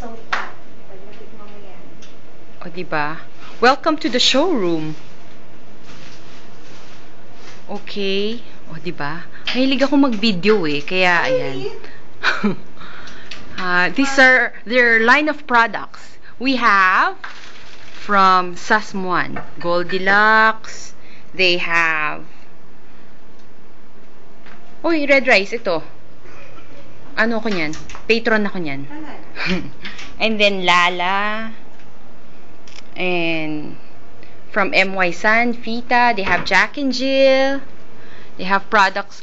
so fat. Pagdating mo yan. O, diba? Welcome to the showroom. Okay. O, diba? Mahilig ako mag-video eh. Kaya, ayan. These are their line of products. We have from Sasmuan, Goldilocks. They have Uy, red rice, ito. Ano ko niyan? Patron ako niyan. And then Lala. And from MY San, Fita, they have Jack and Jill. They have product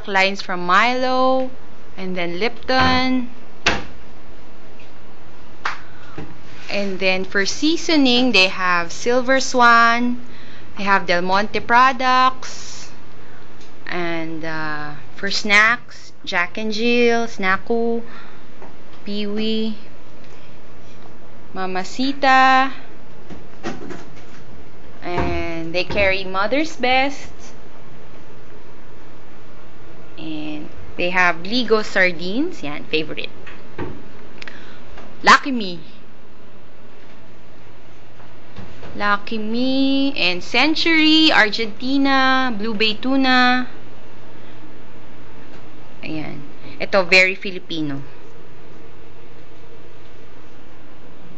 lines from Milo, and then Lipton. And then for seasoning, they have Silver Swan. They have Del Monte products. And for snacks, Jack and Jill, Snacku, Peewee, Mamacita. And they carry Mother's Best. And they have Ligo sardines. Yan, favorite. Lucky Me. Lucky Me. And Century, Argentina, Blue Bay Tuna. Ayan. Ito, very Filipino.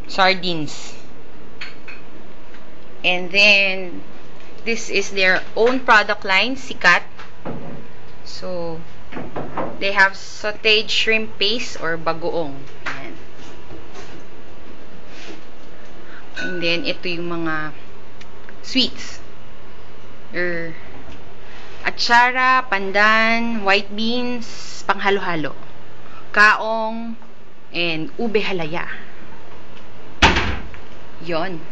Sardines. And then, this is their own product line, Sikat. So, they have sauteed shrimp paste or bagoong. Ayan. And then, ito yung mga sweets. Atsara, pandan, white beans, panghalo-halo. Kaong, and ube halaya. Yon.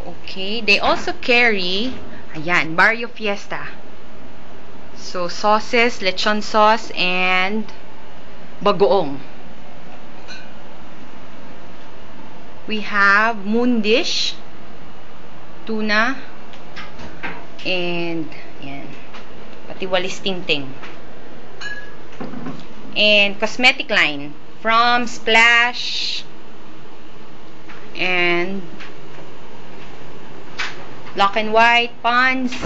Okay. They also carry, ayan, Barrio Fiesta. So, sauces, lechon sauce, and bagoong. We have Moon Dish, tuna, and, yan, pati walis ting-ting. And cosmetic line from Splash and Black and White, Pond's.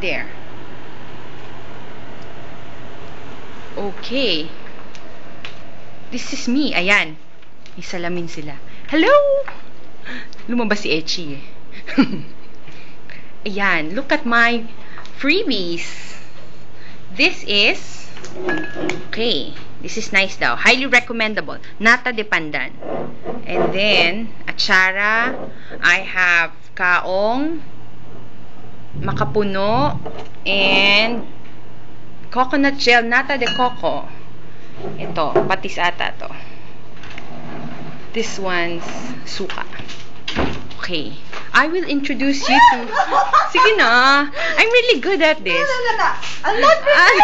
There. Okay. This is me. Ayan. May salamin sila. Hello! Lumabas si Echi eh. Ayan. Look at my freebies. This is okay. This is nice daw. Highly recommendable. Nata de Pandan. And then, atsara. I have kaong, makapuno, and coconut gel, nata de coco. Ito, patis ata to. This one's suka. Okay. I will introduce you to... Sige na. I'm really good at this. No. I'm not prepared.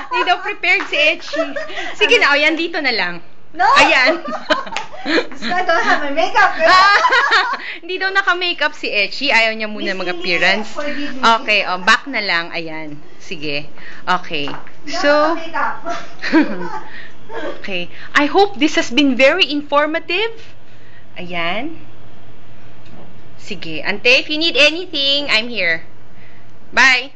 Hindi daw prepared si Echi. Sige na. O, yan dito na lang. No. Ayan. I don't have my makeup. Hindi daw naka-makeup si Echi. Ayaw niya muna mag-appearance. Okay. O, back na lang. Ayan. Sige. Okay. So... Okay. I hope this has been very informative. Ayan. Sige. Ante, if you need anything, I'm here. Bye!